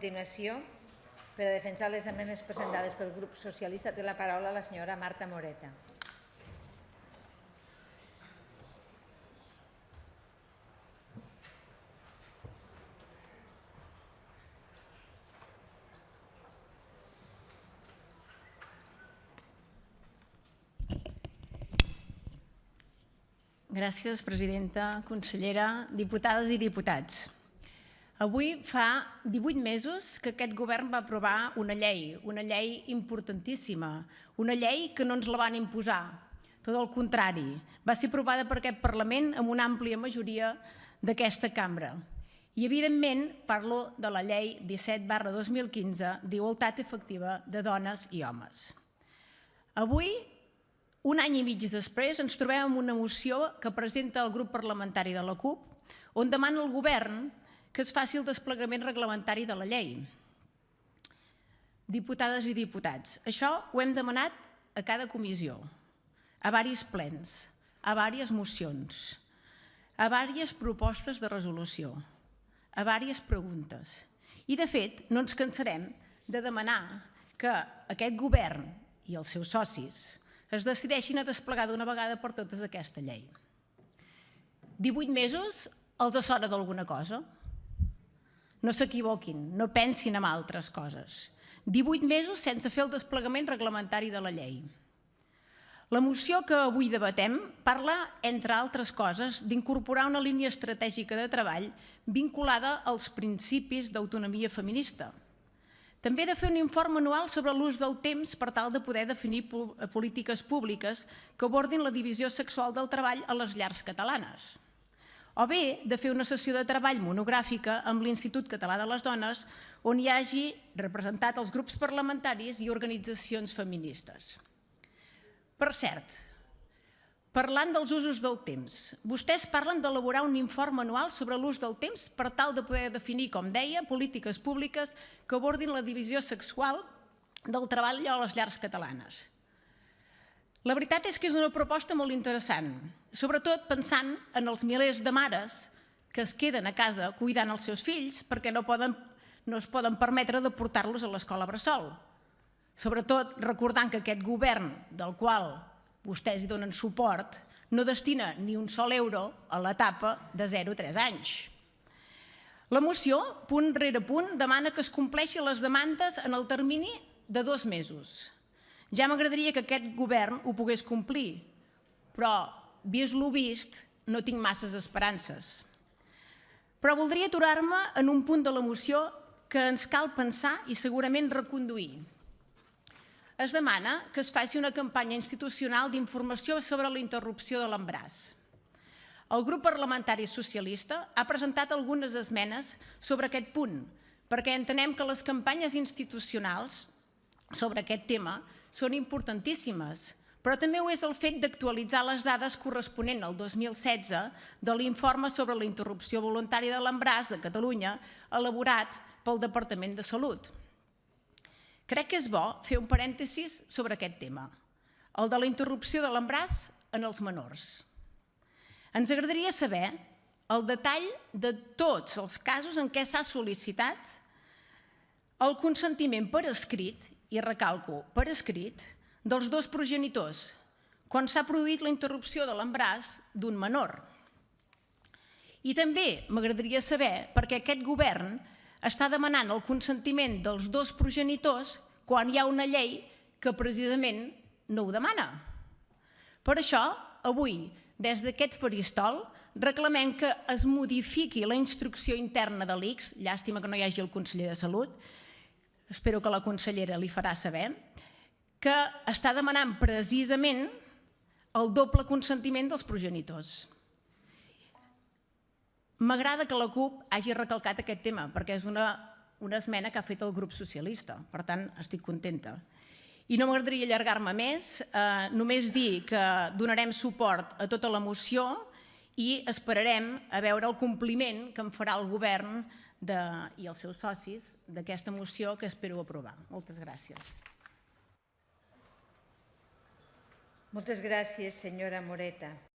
continuació, per a defensar les esmenes presentades pel grup socialista, té la paraula la senyora Marta Moreta. Gràcies, presidenta, consellera, diputades i diputats. Avui fa 18 mesos que aquest govern va aprovar una llei importantíssima, una llei que no ens la van imposar, tot el contrari, va ser aprovada per aquest Parlament amb una àmplia majoria d'aquesta cambra. I, evidentment, parlo de la llei 17/2015 d'igualtat efectiva de dones i homes. Avui, un any i mig després, ens trobem amb una moció que presenta el grup parlamentari de la CUP, on demana al govern que es faci el desplegament reglamentari de la llei. Diputades i diputats, això ho hem demanat a cada comissió, a diversos plens, a diverses mocions, a diverses propostes de resolució, a diverses preguntes. I, de fet, no ens cansarem de demanar que aquest govern i els seus socis es decideixin a desplegar d'una vegada per totes aquesta llei. 18 mesos els sona d'alguna cosa? No s'equivoquin, no pensin en altres coses. 18 mesos sense fer el desplegament reglamentari de la llei. La moció que avui debatem parla, entre altres coses, d'incorporar una línia estratègica de treball vinculada als principis d'autonomia feminista. També de fer un informe anual sobre l'ús del temps per tal de poder definir polítiques públiques que abordin la divisió sexual del treball a les llars catalanes. O bé de fer una sessió de treball monogràfica amb l'Institut Català de les Dones on hi hagi representat els grups parlamentaris i organitzacions feministes. Per cert, parlant dels usos del temps, vostès parlen d'elaborar un informe anual sobre l'ús del temps per tal de poder definir, com deia, polítiques públiques que abordin la divisió sexual del treball a les llars catalanes. La veritat és que és una proposta molt interessant, sobretot pensant en els milers de mares que es queden a casa cuidant els seus fills perquè no es poden permetre de portar-los a l'escola bressol. Sobretot recordant que aquest govern, del qual vostès hi donen suport, no destina ni un sol euro a l'etapa de 0 a 3 anys. La moció, punt rere punt, demana que es compleixin les demandes en el termini de 2 mesos. Ja m'agradaria que aquest govern ho pogués complir, però, vist lo vist, no tinc masses esperances. Però voldria aturar-me en un punt de la moció que ens cal pensar i segurament reconduir. Es demana que es faci una campanya institucional d'informació sobre la interrupció de l'embaràs. El grup parlamentari socialista ha presentat algunes esmenes sobre aquest punt, perquè entenem que les campanyes institucionals sobre aquest tema són importantíssimes, però també ho és el fet d'actualitzar les dades corresponents al 2016 de l'informe sobre la interrupció voluntària de l'embaràs de Catalunya elaborat pel Departament de Salut. Crec que és bo fer un parèntesis sobre aquest tema, el de la interrupció de l'embaràs en els menors. Ens agradaria saber el detall de tots els casos en què s'ha sol·licitat el consentiment per escrit, i recalco, per escrit, dels dos progenitors, quan s'ha produït la interrupció de l'embaràs d'un menor. I també m'agradaria saber per què aquest govern està demanant el consentiment dels dos progenitors quan hi ha una llei que precisament no ho demana. Per això, avui, des d'aquest faristol, reclamem que es modifiqui la instrucció interna de l'ICS, llàstima que no hi hagi el conseller de Salut, espero que la consellera li farà saber, que està demanant precisament el doble consentiment dels progenitors. M'agrada que la CUP hagi recalcat aquest tema, perquè és una esmena que ha fet el grup socialista, per tant, estic contenta. I no m'agradaria allargar-me més, només dir que donarem suport a tota la moció i esperarem a veure el compliment que en farà el govern i els seus socis d'aquesta moció que espero aprovar. Moltes gràcies. Moltes gràcies, senyora Moreta.